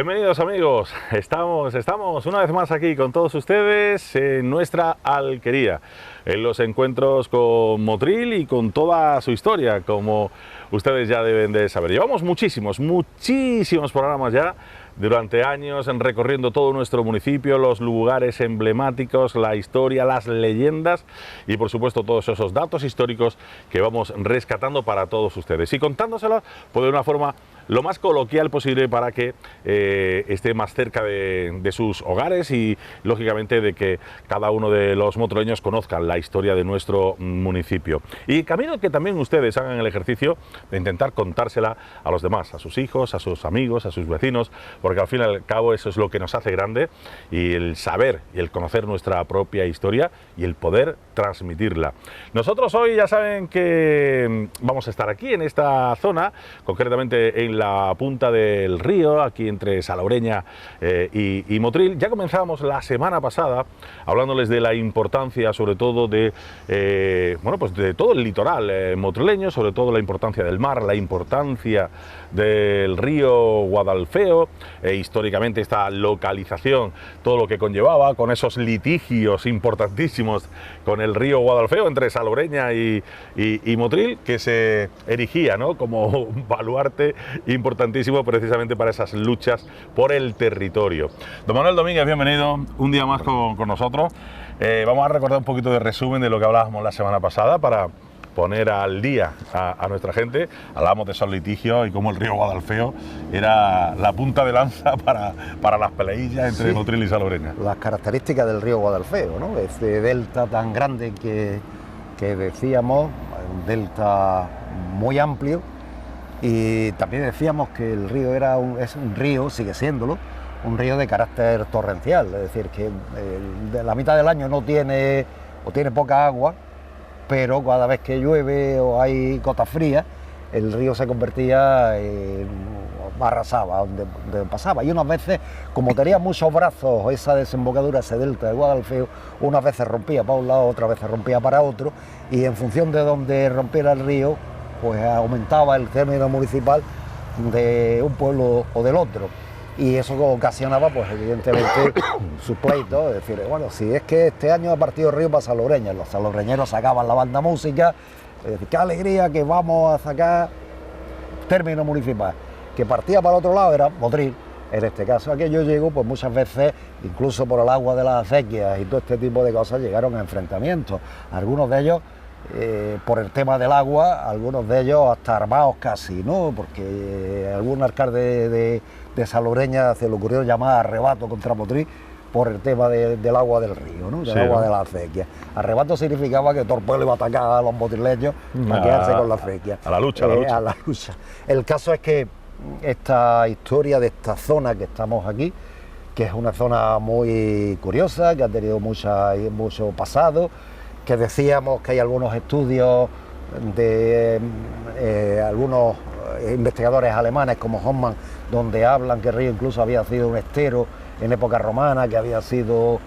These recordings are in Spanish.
Bienvenidos amigos, estamos una vez más aquí con todos ustedes en nuestra alquería, en los encuentros con Motril y con toda su historia, como ustedes ya deben de saber. Llevamos muchísimos programas ya, durante años, recorriendo todo nuestro municipio, los lugares emblemáticos, la historia, las leyendas y por supuesto todos esos datos históricos que vamos rescatando para todos ustedes y contándoselos pues, de una forma lo más coloquial posible para que esté más cerca de sus hogares y lógicamente de que cada uno de los motroleños conozcan la historia de nuestro municipio. Y camino que también ustedes hagan el ejercicio de intentar contársela a los demás, a sus hijos, a sus amigos, a sus vecinos, porque al fin y al cabo eso es lo que nos hace grande, y el saber y el conocer nuestra propia historia y el poder transmitirla. Nosotros hoy ya saben que vamos a estar aquí en esta zona, concretamente en la punta del río, aquí entre Salobreña y Motril. Ya comenzamos la semana pasada hablándoles de la importancia sobre todo de pues de todo el litoral motrileño, sobre todo la importancia del mar, la importancia del río Guadalfeo, históricamente esta localización, todo lo que conllevaba con esos litigios importantísimos con el río Guadalfeo entre Salobreña y Motril, que se erigía, ¿no?, como un baluarte importantísimo precisamente para esas luchas por el territorio. Don Manuel Domínguez, bienvenido un día más con nosotros. Vamos a recordar un poquito de resumen de lo que hablábamos la semana pasada para poner al día a nuestra gente. Hablábamos de esos litigios y cómo el río Guadalfeo era la punta de lanza para las peleillas entre Motril y Salobreña. Las características del río Guadalfeo, ¿no? Este delta tan grande que decíamos, un delta muy amplio, y también decíamos que el río es un río, sigue siéndolo, un río de carácter torrencial, es decir, que de la mitad del año no tiene o tiene poca agua, pero cada vez que llueve o hay gotas frías, el río se convertía en arrasaba donde pasaba. Y unas veces, como tenía muchos brazos esa desembocadura, ese delta de Guadalfeo, unas veces rompía para un lado, otras veces rompía para otro, y en función de donde rompiera el río, pues aumentaba el término municipal de un pueblo o del otro. Y eso ocasionaba, pues evidentemente, sus pleitos, es decir, bueno, si es que este año ha partido el río para Salobreña, los salobreñeros sacaban la banda música, es decir, qué alegría que vamos a sacar término municipal. Que partía para el otro lado era Motril. En este caso, aquello llegó, pues muchas veces, incluso por el agua de las acequias y todo este tipo de cosas, llegaron a enfrentamientos. Algunos de ellos, por el tema del agua, algunos de ellos hasta armados casi, ¿no? Porque algún alcalde de Salobreña se le ocurrió llamar arrebato contra Motril por el tema del agua del río, ¿no? Del agua de la acequia. Arrebato significaba que todo el pueblo iba a atacar a los motrileños para quedarse con la acequia. A la lucha. A la lucha. El caso es que esta historia de esta zona que estamos aquí, que es una zona muy curiosa, que ha tenido mucho pasado, que decíamos que hay algunos estudios de algunos investigadores alemanes como Hoffmann, donde hablan que el río incluso había sido un estero en época romana, que había sido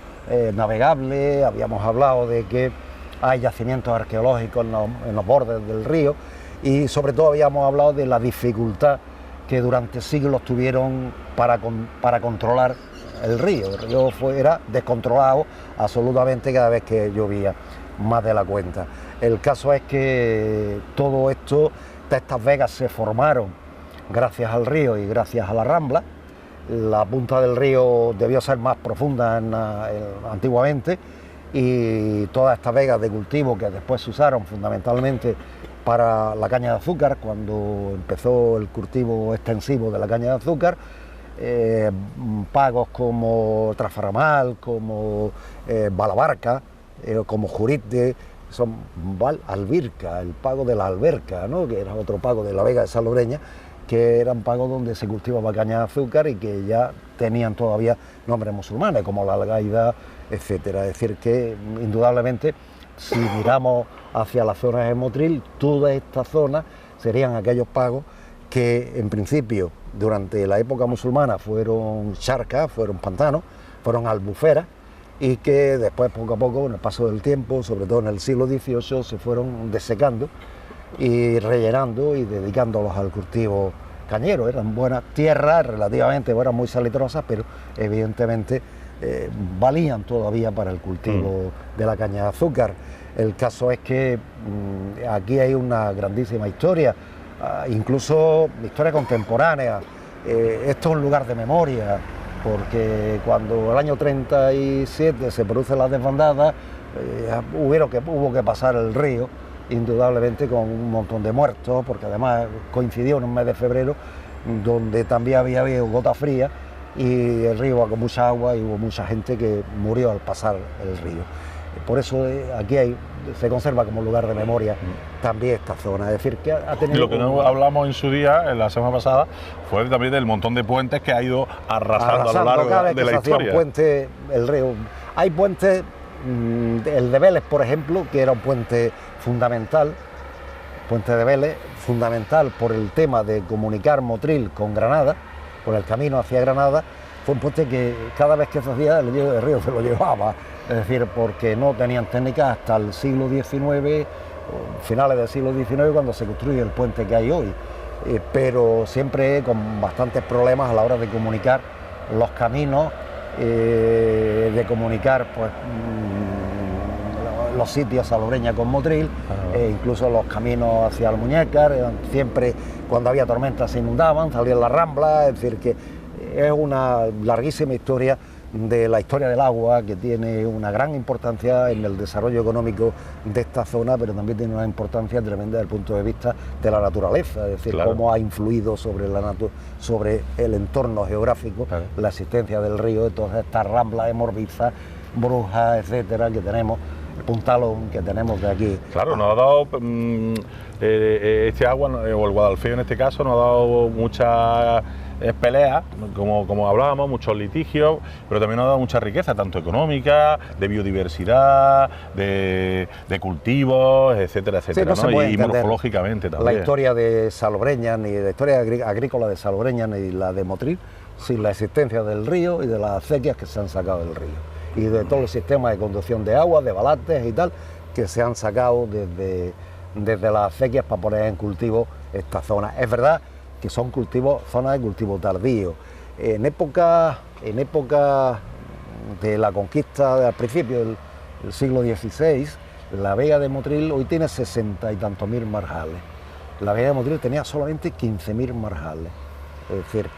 navegable. Habíamos hablado de que hay yacimientos arqueológicos en los bordes del río, y sobre todo habíamos hablado de la dificultad que durante siglos tuvieron para controlar el río. El río era descontrolado absolutamente cada vez que llovía, más de la cuenta. El caso es que todo esto, estas vegas se formaron gracias al río y gracias a la rambla. La punta del río debió ser más profunda antiguamente, y todas estas vegas de cultivo que después se usaron fundamentalmente para la caña de azúcar, cuando empezó el cultivo extensivo de la caña de azúcar, pagos como Trasfaramal, como Balabarca, como Jurite, son Albirca, el pago de la Alberca, ¿no?, que era otro pago de la Vega de Salobreña, que eran pagos donde se cultivaba caña de azúcar y que ya tenían todavía nombres musulmanes, como la Algaida, etcétera. Es decir, que indudablemente, si miramos hacia las zonas de Motril, toda esta zona serían aquellos pagos que en principio durante la época musulmana fueron charcas, fueron pantanos, fueron albuferas, y que después poco a poco, en el paso del tiempo, sobre todo en el siglo XVIII, se fueron desecando y rellenando y dedicándolos al cultivo cañeros, eran buenas tierras, relativamente eran muy salitrosas, pero evidentemente valían todavía para el cultivo de la caña de azúcar. El caso es que aquí hay una grandísima historia, incluso historia contemporánea. Esto es un lugar de memoria, porque cuando el año 37 se produce la desbandada, hubo que pasar el río, indudablemente con un montón de muertos, porque además coincidió en un mes de febrero donde también había habido gota fría y el río va con mucha agua y hubo mucha gente que murió al pasar el río. Por eso aquí se conserva como lugar de memoria también esta zona. Es decir, que ha tenido... Lo que no hablamos en su día, en la semana pasada, fue también del montón de puentes que ha ido arrasando a lo largo cada vez de que la se historia. Hacía un puente, el río. Hay puentes, el de Vélez, por ejemplo, que era un puente fundamental, puente de Vélez, fundamental por el tema de comunicar Motril con Granada, por el camino hacia Granada. Fue un puente que cada vez que se hacía el río se lo llevaba, es decir, porque no tenían técnica hasta el siglo XIX, finales del siglo XIX, cuando se construye el puente que hay hoy, pero siempre con bastantes problemas a la hora de comunicar los caminos, de comunicar pues, los sitios Salobreña con Motril, incluso los caminos hacia Almuñécar, siempre cuando había tormentas se inundaban, salían las ramblas, es decir, que es una larguísima historia de la historia del agua, que tiene una gran importancia en el desarrollo económico de esta zona, pero también tiene una importancia tremenda desde el punto de vista de la naturaleza, es decir, claro, cómo ha influido sobre el entorno geográfico, claro, la existencia del río, de todas estas ramblas de Morbiza, Brujas, etcétera, que tenemos, el Puntalón que tenemos de aquí. Claro, nos ha dado este agua, o el Guadalfeo en este caso, nos ha dado muchas peleas, como hablábamos, muchos litigios, pero también nos ha dado mucha riqueza, tanto económica, de biodiversidad, de cultivos, etcétera, etcétera, sí, ¿no? Y morfológicamente también. La historia de Salobreña, ni la historia agrícola de Salobreña, ni la de Motril, sin la existencia del río y de las acequias que se han sacado del río, y de todo el sistema de conducción de agua, de balantes y tal, que se han sacado desde las acequias para poner en cultivo esta zona. Es verdad que son zonas de cultivo tardío. En época de la conquista, al principio del siglo XVI, la vega de Motril hoy tiene 60 y tantos mil marjales. La vega de Motril tenía solamente 15.000 marjales. Es decir,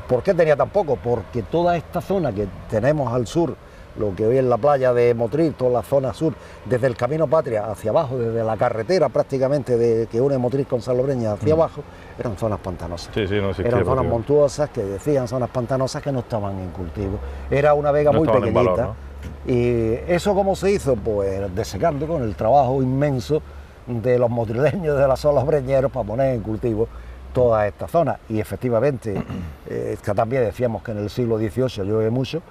¿por qué tenía tan poco? Porque toda esta zona que tenemos al sur, lo que hoy es la playa de Motril, toda la zona sur, desde el Camino Patria hacia abajo, desde la carretera prácticamente que une Motril con Salobreña hacia abajo, eran zonas pantanosas. Sí, no existía, eran zonas montuosas que decían zonas pantanosas que no estaban en cultivo. Era una vega muy pequeñita. Valor, ¿no? Y eso, ¿cómo se hizo? Pues desecando, con el trabajo inmenso de los motrileños, de los salobreñeros, para poner en cultivo toda esta zona. Y efectivamente, que también decíamos que en el siglo XVIII llueve mucho,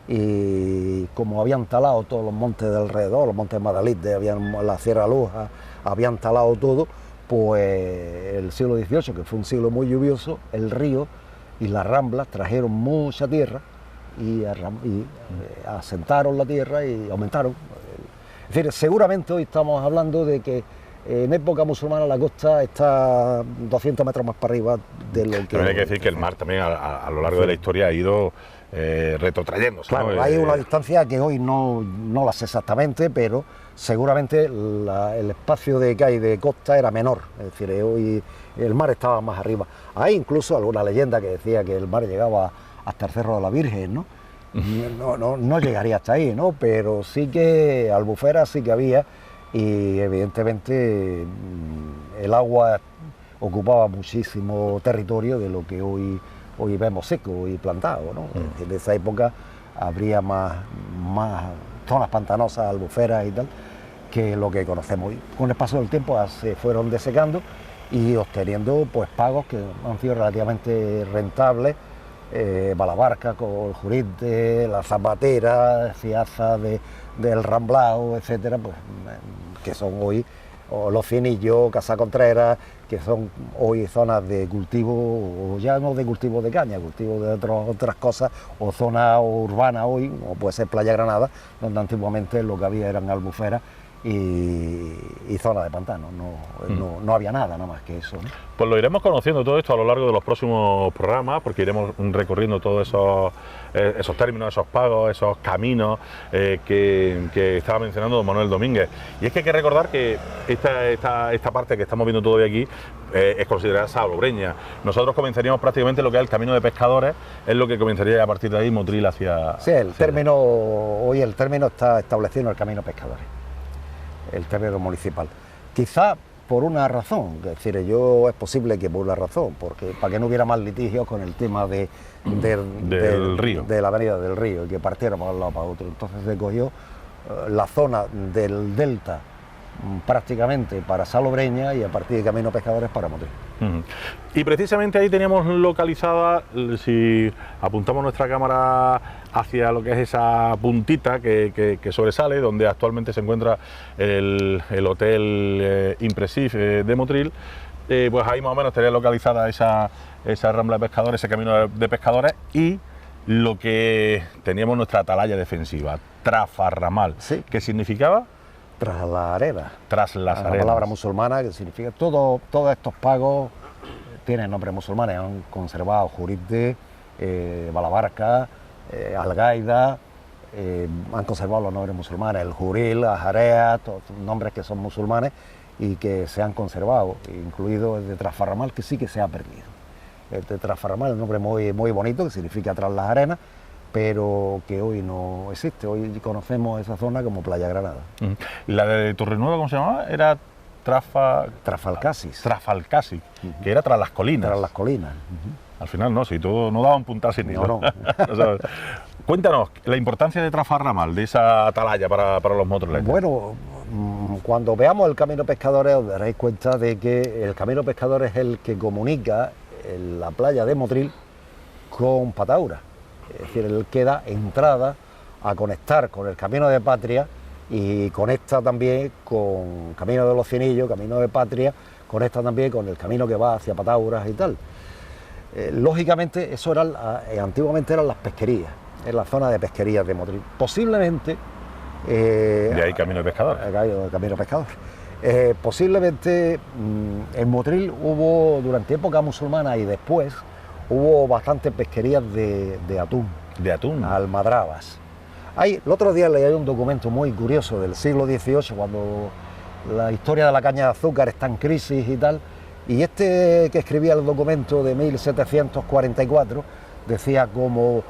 y como habían talado todos los montes de alrededor, los montes Madalite, la Sierra Luja, habían talado todo, pues el siglo XVIII, que fue un siglo muy lluvioso, el río y las ramblas trajeron mucha tierra y asentaron la tierra y aumentaron. Es decir, seguramente hoy estamos hablando de que en época musulmana la costa está 200 metros más para arriba de lo que... También hay que decir que el mar también a lo largo de la historia ha ido retrotrayéndose. Claro, ¿no? Hay una distancia que hoy no la sé exactamente, pero seguramente el espacio que hay de costa era menor, es decir, hoy el mar estaba más arriba. Hay incluso alguna leyenda que decía que el mar llegaba hasta el Cerro de la Virgen, ¿no? No llegaría hasta ahí, ¿no? Pero sí que albuferas sí que había, y evidentemente el agua ocupaba muchísimo territorio de lo que hoy vemos seco y plantado, ¿no? En esa época habría más zonas pantanosas, albuferas y tal, que lo que conocemos hoy. Con el paso del tiempo se fueron desecando y obteniendo pues pagos que han sido relativamente rentables, Balabarca, Jurite, La Zapatera, Ciaza del Ramblao, etcétera, pues, que son hoy, o Los Finillos, Casa Contreras, que son hoy zonas de cultivo, o ya no de cultivo de caña, cultivo de otras cosas, o zona urbana hoy, o puede ser Playa Granada, donde antiguamente lo que había eran albuferas y zona de pantano, no había nada más que eso, ¿no? Pues lo iremos conociendo todo esto a lo largo de los próximos programas, porque iremos recorriendo todos esos términos, esos pagos, esos caminos que estaba mencionando don Manuel Domínguez. Y es que hay que recordar que esta parte que estamos viendo todavía aquí es considerada salobreña. Nosotros comenzaríamos prácticamente lo que es el camino de pescadores, es lo que comenzaría a partir de ahí Motril hacia... Sí, hoy el término está establecido en el camino pescadores, el término municipal. Quizá por una razón, es decir, es posible que por una razón, porque para que no hubiera más litigios con el tema del río, de la avenida del río, y que partiéramos de un lado para otro. Entonces se cogió la zona del delta prácticamente para Salobreña y a partir de Camino Pescadores para Motril. Y precisamente ahí teníamos localizada, si apuntamos nuestra cámara hacia lo que es esa puntita que sobresale, donde actualmente se encuentra el Hotel Impressive de Motril, pues ahí más o menos estaría localizada esa rambla de pescadores, ese camino de pescadores, y lo que teníamos nuestra atalaya defensiva, Trafarramal, ¿sí? ¿Qué significaba? Tras la arena. Tras las arenas. La palabra musulmana, que significa todos estos pagos tienen nombres musulmanes, han conservado Jurite, Balabarca, Algaida, han conservado los nombres musulmanes, el Juril, Ajarea, todos nombres que son musulmanes y que se han conservado, incluido el de Trafarramal, que sí que se ha perdido. El de Trafarramal es un nombre muy bonito, que significa tras las arenas, pero que hoy no existe. Hoy conocemos esa zona como Playa Granada. La de Torrenueva, ¿cómo se llamaba? Era Trafalcasis. Trafalcasis, que era tras las colinas. Tras las colinas. Al final no, si todo no daba un puntal sin hilo. No. O sea, cuéntanos la importancia de Trafarramal, de esa atalaya para los motroleños. Bueno, cuando veamos el Camino Pescadores os daréis cuenta de que el Camino Pescadores es el que comunica la playa de Motril con Pataura. Es decir, él que da entrada a conectar con el Camino de Patria y conecta también con Camino de los Cienillos, Camino de Patria, conecta también con el camino que va hacia Patauras y tal. Lógicamente, eso antiguamente eran las pesquerías, en la zona de pesquerías de Motril. Posiblemente... de ahí Camino de Pescadores. Camino de Pescadores. Posiblemente en Motril hubo, durante época musulmana y después, hubo bastantes pesquerías de atún. De atún. Almadrabas. El otro día leí un documento muy curioso del siglo XVIII, cuando la historia de la caña de azúcar está en crisis y tal, y que escribía el documento de 1744 decía como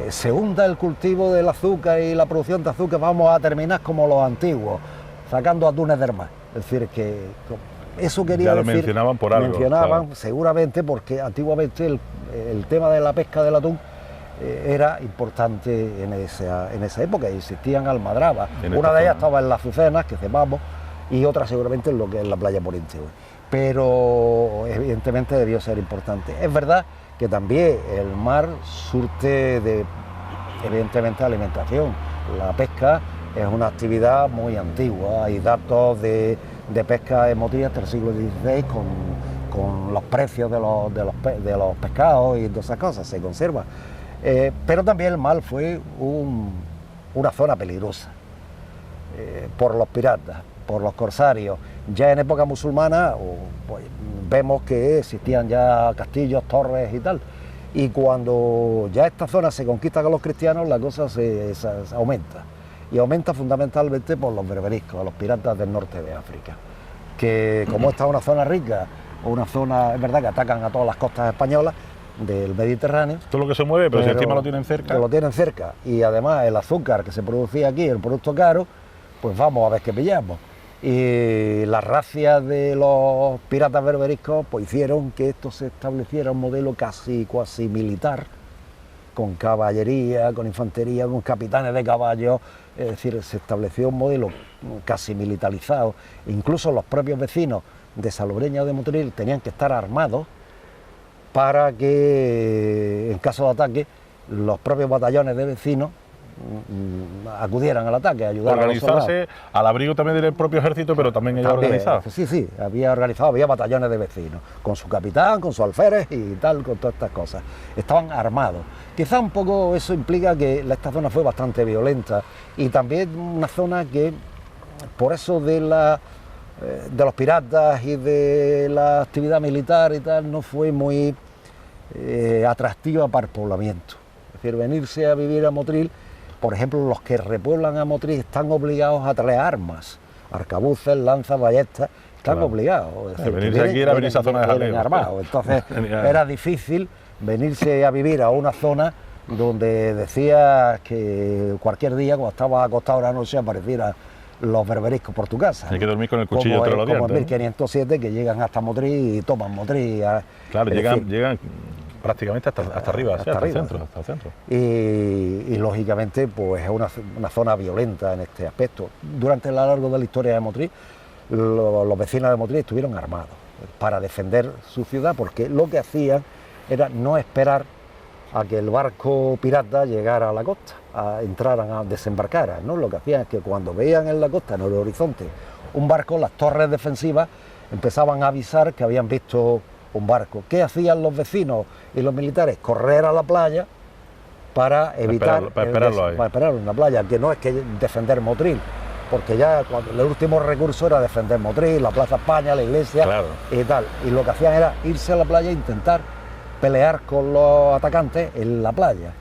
se hunda el cultivo del azúcar y la producción de azúcar, vamos a terminar como los antiguos, sacando atunes del mar. Es decir, que eso quería ya lo decir... mencionaban por algo. Mencionaban, claro. Seguramente porque antiguamente el tema de la pesca del atún era importante en esa época, existían almadrabas. Una de ellas estaba en las Azucenas, que cepamos, y otra seguramente en lo que es la playa Poniente hoy. Pero evidentemente debió ser importante. Es verdad que también el mar surte evidentemente alimentación. La pesca es una actividad muy antigua, hay datos de pesca en Motril hasta el siglo XVI con los precios de los pescados y todas esas cosas, se conserva. Pero también el mar fue una zona peligrosa por los piratas, por los corsarios. Ya en época musulmana pues, vemos que existían ya castillos, torres y tal, y cuando ya esta zona se conquista con los cristianos, la cosa se aumenta, y aumenta fundamentalmente por los berberiscos, los piratas del norte de África, que como esta es una zona rica, una zona, es verdad que atacan a todas las costas españolas del Mediterráneo. Todo lo que se mueve, pero si encima lo tienen cerca. Lo tienen cerca, y además el azúcar que se producía aquí, el producto caro, pues vamos a ver qué pillamos. Y las racias de los piratas berberiscos pues hicieron que esto se estableciera un modelo casi militar, con caballería, con infantería, con capitanes de caballos, es decir, se estableció un modelo casi militarizado. Incluso los propios vecinos de Salobreña o de Motril tenían que estar armados para que, en caso de ataque, los propios batallones de vecinos acudieran al ataque, ayudar a los soldados. Organizarse al abrigo también del propio ejército, pero también ellos organizados. Sí, había organizado, había batallones de vecinos, con su capitán, con su alférez y tal, con todas estas cosas. Estaban armados. Quizá un poco eso implica que esta zona fue bastante violenta y también una zona que por eso de los piratas y de la actividad militar y tal, no fue muy atractiva para el poblamiento. Es decir, venirse a vivir a Motril, por ejemplo, los que repueblan a Motril están obligados a traer armas, arcabuces, lanzas, ballestas, están obligados. Es decir, venirse aquí era venirse a zona de jaleo. Armados. Entonces era difícil venirse a vivir a una zona donde decía que cualquier día, cuando estabas acostado a la noche, aparecieran los berberiscos por tu casa. Hay que dormir con el cuchillo entre los dientes. Como en 1507, que llegan hasta Motril y toman Motril. Claro, llegan prácticamente hasta arriba, hasta el centro. Y lógicamente, pues es una zona violenta en este aspecto. Durante el largo de la historia de Motril, los vecinos de Motril estuvieron armados para defender su ciudad, porque lo que hacían era no esperar a que el barco pirata llegara a la costa, desembarcaran, ¿no? Lo que hacían es que cuando veían en la costa, en el horizonte, un barco, las torres defensivas empezaban a avisar que habían visto un barco. ¿Qué hacían los vecinos y los militares? Correr a la playa para evitar... Para esperarlo en la playa, que no es que defender Motril, porque ya cuando el último recurso era defender Motril, la Plaza España, la iglesia y tal. Y lo que hacían era irse a la playa e intentar pelear con los atacantes en la playa,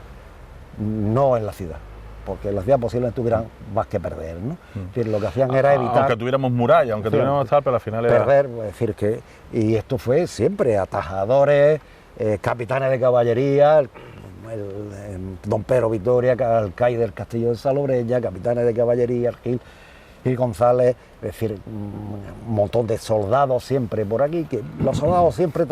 no en la ciudad, porque en la ciudad posiblemente tuvieran más que perder, ¿no? Es decir, lo que hacían era evitar... Aunque tuviéramos muralla, aunque tuviéramos tal, pero al final era... Perder, es decir, que... Y esto fue siempre, atajadores, capitanes de caballería, el don Pedro Victoria, alcaide del castillo de Salobreña, capitanes de caballería, Gil González, es decir, un montón de soldados siempre por aquí, que los soldados siempre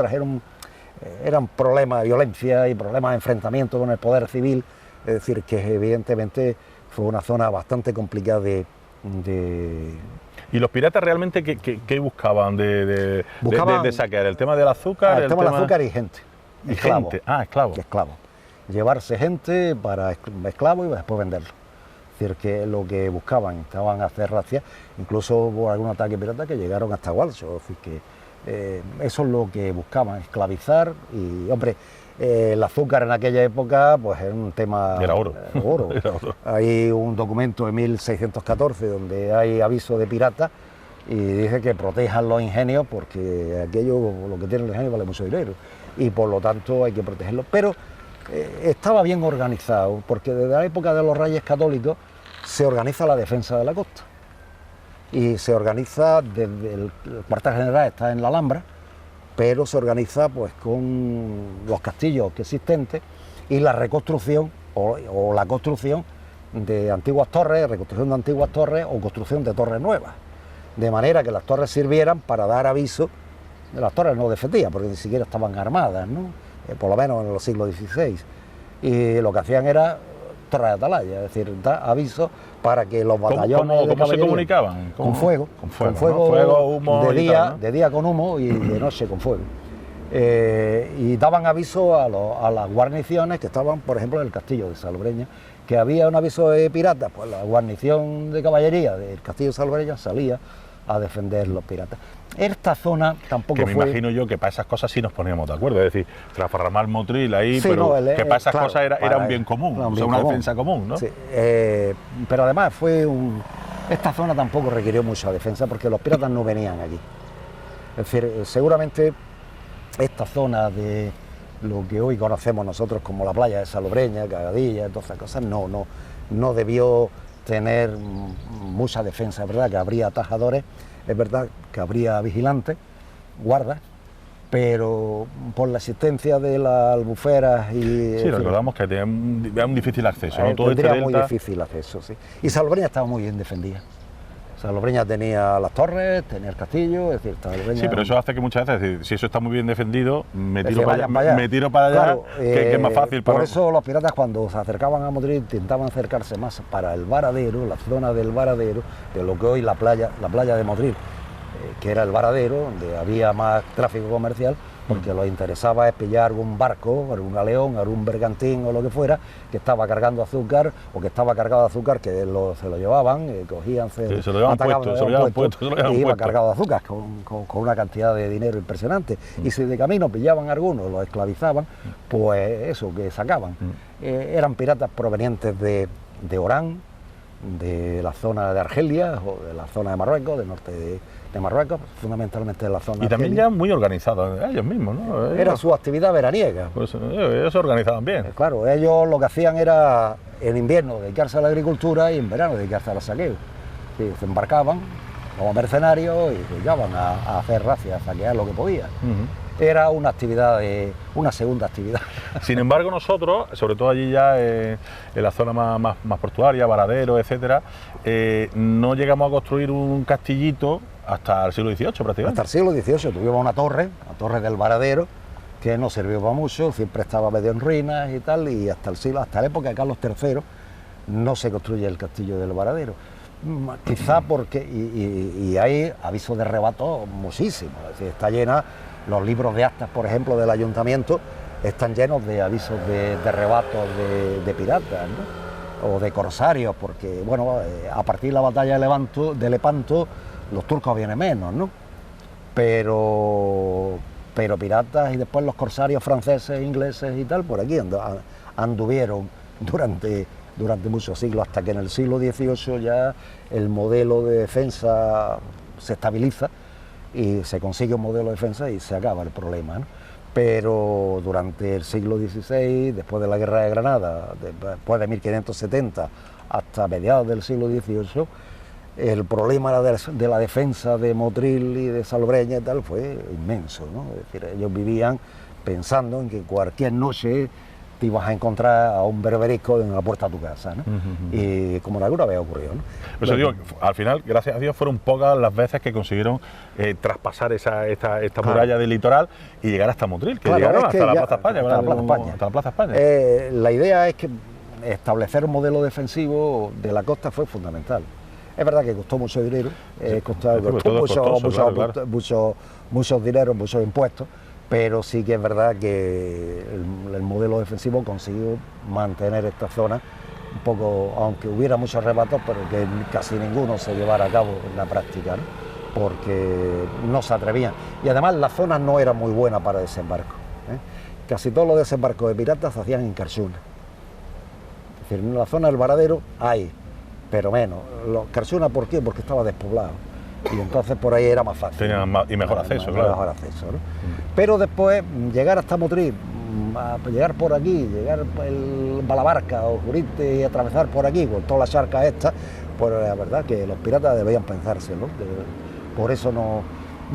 eran problemas de violencia y problemas de enfrentamiento con el poder civil, es decir, que evidentemente fue una zona bastante complicada de... ¿Y los piratas realmente qué buscaban de saquear? ¿El tema del azúcar? El tema del azúcar y gente. Esclavos. Esclavos. Llevarse gente para esclavos y después venderlo. Es decir, que lo que buscaban, estaban a hacer racias, incluso hubo algún ataque pirata que llegaron hasta Gualcho, es decir, que eso es lo que buscaban, esclavizar. Y, hombre, el azúcar en aquella época pues era un tema... Era oro. Era oro. Hay un documento de 1614 donde hay aviso de piratas y dice que protejan los ingenios porque aquello, lo que tienen los ingenios, vale mucho dinero y por lo tanto hay que protegerlos. Pero estaba bien organizado, porque desde la época de los Reyes Católicos se organiza la defensa de la costa. Y se organiza desde el cuartel general, está en la Alhambra, pero se organiza pues con los castillos existentes y la reconstrucción o la construcción de antiguas torres, reconstrucción de antiguas torres o construcción de torres nuevas, de manera que las torres sirvieran para dar aviso. Las torres no defendían porque ni siquiera estaban armadas, ¿no? Por lo menos en los siglos XVI, y lo que hacían era torres de atalaya, es decir, dar aviso para que los batallones ¿Cómo se comunicaban? Con fuego, ¿no? Fuego, humo de día con humo y de noche con fuego. Y daban aviso a las guarniciones que estaban, por ejemplo, en el castillo de Salobreña, que había un aviso de piratas, pues la guarnición de caballería del castillo de Salobreña salía a defender los piratas. Esta zona tampoco fue... Que me imagino yo que para esas cosas sí nos poníamos de acuerdo, es decir, Trasparramar, Motril ahí, sí, pero no, que para esas cosas era un bien común, una defensa común, ¿no? Sí, pero además esta zona tampoco requirió mucha defensa porque los piratas no venían aquí. Es decir, seguramente esta zona de lo que hoy conocemos nosotros como la playa de Salobreña, Cagadilla, todas esas cosas, no debió tener mucha defensa. Es verdad que habría atajadores, es verdad que habría vigilantes, guardas, pero por la existencia de las albuferas y... Sí, recordamos que tenía un difícil acceso, ¿no? Todo tendría muy difícil acceso, sí. Y Salobreña estaba muy bien defendida. Salobreña tenía las torres, tenía el castillo, es decir, Salobreña... Sí, pero eso hace que muchas veces, es decir, si eso está muy bien defendido, me tiro para allá, claro, que es más fácil. Por eso los piratas cuando se acercaban a Motril intentaban acercarse más para el varadero, la zona del varadero, de lo que hoy la playa de Motril, que era el varadero, donde había más tráfico comercial, porque los interesaba es pillar algún barco, algún galeón, algún bergantín o lo que fuera, que estaba cargando azúcar o que estaba cargado de azúcar, que se lo llevaban, cogían, se lo llevaban puesto, y iba cargado de azúcar con una cantidad de dinero impresionante. Y si de camino pillaban algunos, los esclavizaban, pues eso, que sacaban. Eran piratas provenientes de Orán, de la zona de Argelia o de la zona de Marruecos, del norte de Marruecos, fundamentalmente de la zona Y también argelia. ya muy organizados ellos mismos, ¿no? Era su actividad veraniega. Pues ellos se organizaban bien. Claro, ellos lo que hacían era en invierno dedicarse a la agricultura y en verano dedicarse al saqueo. Sí, se embarcaban como mercenarios y se llevaban a hacer racias, a saquear lo que podían. Era una actividad, una segunda actividad. Sin embargo, nosotros, sobre todo allí ya en la zona más portuaria, Varadero, etcétera, no llegamos a construir un castillito hasta el siglo XVIII prácticamente. Hasta el siglo XVIII tuvimos una torre, la torre del Varadero, que no sirvió para mucho, siempre estaba medio en ruinas y tal, y hasta la época de Carlos III no se construye el castillo del Varadero. Quizá porque, y hay avisos de rebato muchísimos, es decir, está llena, los libros de actas, por ejemplo, del ayuntamiento, están llenos de avisos de rebatos de piratas, ¿no? O de corsarios, porque, bueno, a partir de la batalla de Lepanto, los turcos vienen menos, ¿no? Pero piratas y después los corsarios franceses, ingleses y tal, por aquí anduvieron durante muchos siglos, hasta que en el siglo XVIII ya el modelo de defensa se estabiliza y se consigue un modelo de defensa y se acaba el problema, ¿no? Pero durante el siglo XVI, después de la Guerra de Granada, después de 1570 hasta mediados del siglo XVIII, el problema de la defensa de Motril y de Salobreña y tal fue inmenso, ¿no? Es decir, ellos vivían pensando en que cualquier noche te ibas a encontrar a un berberisco en la puerta de tu casa, ¿no? Y como en alguna vez ocurrió, ¿no? Por eso digo, al final, gracias a Dios, fueron pocas las veces que consiguieron traspasar esta muralla del litoral y llegar hasta Motril, que llegaron hasta la Plaza España. Hasta la Plaza España. La idea es que establecer un modelo defensivo de la costa fue fundamental. Es verdad que costó mucho dinero, costó muchos dineros, muchos impuestos, pero sí que es verdad que el modelo defensivo consiguió mantener esta zona un poco, aunque hubiera muchos rebatos, pero que casi ninguno se llevara a cabo en la práctica, ¿no? Porque no se atrevían. Y además la zona no era muy buena para desembarco, ¿eh? Casi todos los desembarcos de piratas se hacían en Carxuna. Es decir, en la zona del Varadero hay, pero menos. Carxuna, ¿por qué? Porque estaba despoblado. Y entonces por ahí era más fácil. Tenían mejor acceso, claro. Mejor acceso, ¿no? Pero después, llegar hasta Motril, llegar por aquí, llegar a la barca o Jurite y atravesar por aquí con todas las charcas estas, pues la verdad que los piratas debían pensárselo. Por eso no.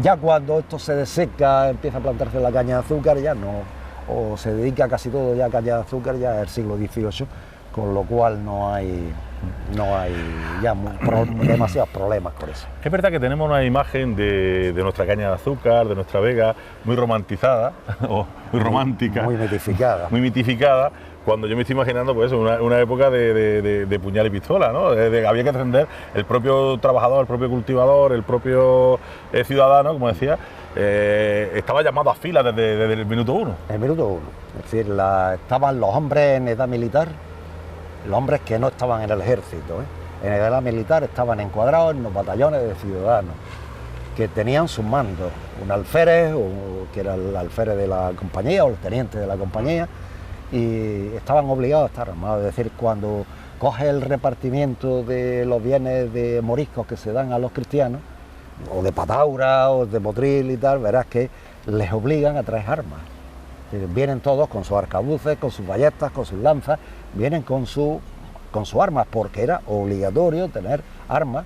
Ya cuando esto se deseca, empieza a plantarse la caña de azúcar, ya no. O se dedica casi todo ya a caña de azúcar, ya es el siglo XVIII, con lo cual no hay ya demasiados problemas por eso. Es verdad que tenemos una imagen de nuestra caña de azúcar, de nuestra vega, muy romantizada, o muy romántica. Muy mitificada. Muy mitificada, cuando yo me estoy imaginando pues una época de puñal y pistola, ¿no? Había que defender el propio trabajador, el propio cultivador, el propio ciudadano, como decía, estaba llamado a fila desde el minuto uno. El minuto uno. Es decir, estaban los hombres en edad militar, los hombres que no estaban en el ejército, en edad militar estaban encuadrados en los batallones de ciudadanos, que tenían sus mandos, un alférez, que era el alférez de la compañía o el teniente de la compañía, y estaban obligados a estar armados. Es decir, cuando coge el repartimiento de los bienes de moriscos que se dan a los cristianos, o de Pataura, o de Motril y tal, verás que les obligan a traer armas. Vienen todos con sus arcabuces, con sus ballestas, con sus lanzas, vienen con sus armas, porque era obligatorio tener armas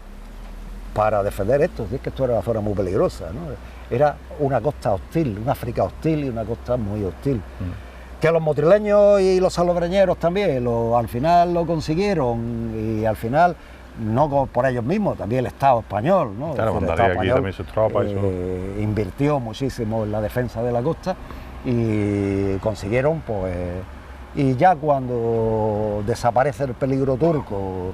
para defender esto. Es que esto era una zona muy peligrosa, ¿no? Era una costa hostil, una África hostil y una costa muy hostil. Que los motrileños y los salobreñeros también al final lo consiguieron, y al final no por ellos mismos, también el Estado español, ¿no? Claro, el Estado español, aquí también sus tropas invirtió muchísimo en la defensa de la costa y consiguieron, pues, y ya cuando desaparece el peligro turco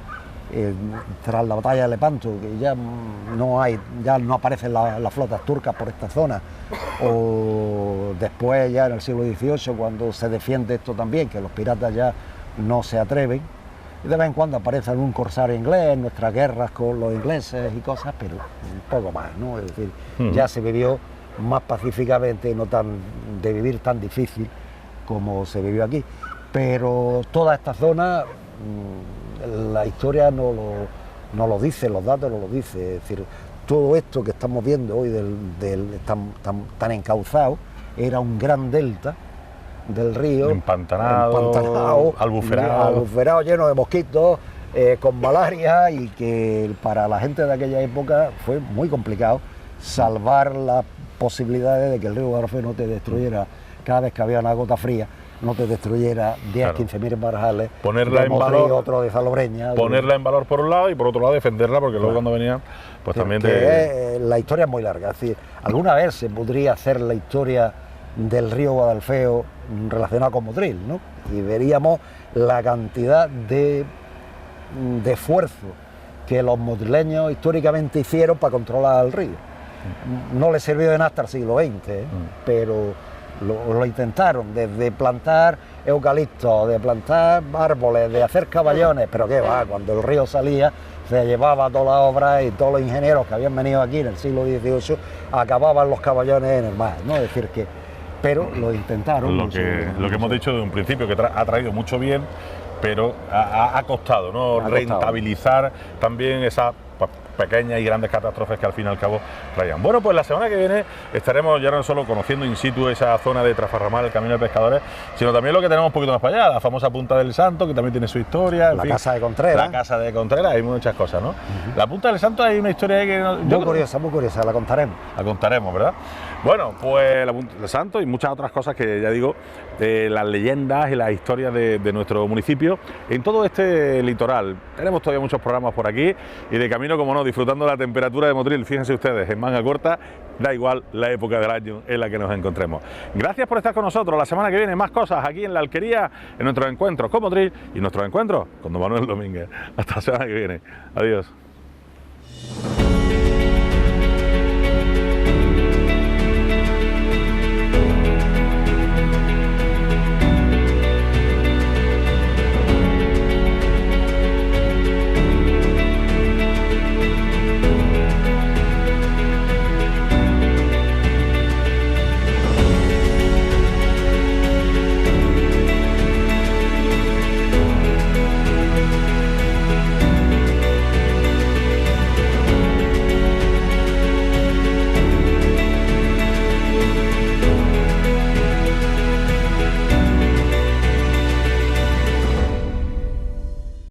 tras la batalla de Lepanto, que ya no aparecen las flotas turcas por esta zona, o después ya en el siglo XVIII, cuando se defiende esto también, que los piratas ya no se atreven, y de vez en cuando aparece algún corsario inglés en nuestras guerras con los ingleses y cosas, pero un poco más, ¿no? Es decir, ya se vivió más pacíficamente, no de vivir tan difícil como se vivió aquí. Pero toda esta zona, la historia no lo dice, los datos no lo dice. Es decir, todo esto que estamos viendo hoy tan encauzado era un gran delta del río, empantanado, albuferado, lleno de mosquitos, con malaria, y que para la gente de aquella época fue muy complicado salvar las posibilidades de que el río Guadalfeo no te destruyera cada vez que había una gota fría, no te destruyera 10, 15.000 embarajales, ponerla en valor, otro de Salobreña, ponerla en valor por un lado y por otro lado defenderla, porque luego cuando venían, pues también la historia es muy larga. Es decir, alguna vez se podría hacer la historia del río Guadalfeo relacionada con Motril, ¿no? Y veríamos la cantidad de esfuerzo que los motrileños históricamente hicieron para controlar el río. No les sirvió de nada hasta el siglo XX, pero lo intentaron, desde plantar eucaliptos, de plantar árboles, de hacer caballones, pero qué va, cuando el río salía se llevaba todas las obras, y todos los ingenieros que habían venido aquí en el siglo XVIII acababan los caballones en el mar, ¿no? Es decir que, pero lo intentaron. Lo que hemos dicho desde un principio, que ha traído mucho bien, pero ha costado, ¿no? Rentabilizar también esas pequeñas y grandes catástrofes que al fin y al cabo traían. Bueno, pues la semana que viene estaremos ya no solo conociendo in situ esa zona de Trafarramal, el Camino de Pescadores, sino también lo que tenemos un poquito más para allá, la famosa Punta del Santo, que también tiene su historia. La Casa de Contreras. La Casa de Contreras, hay muchas cosas, ¿no? La Punta del Santo hay una historia ahí que... muy curiosa, la contaremos. La contaremos, ¿verdad? Bueno, pues la Punta del Santo y muchas otras cosas que ya digo, las leyendas y las historias de nuestro municipio en todo este litoral. Tenemos todavía muchos programas por aquí y de camino, como no, disfrutando la temperatura de Motril. Fíjense ustedes, en manga corta, da igual la época del año en la que nos encontremos. Gracias por estar con nosotros. La semana que viene más cosas aquí en La Alquería, en nuestros encuentros con Motril y nuestros encuentros con don Manuel Domínguez. Hasta la semana que viene. Adiós.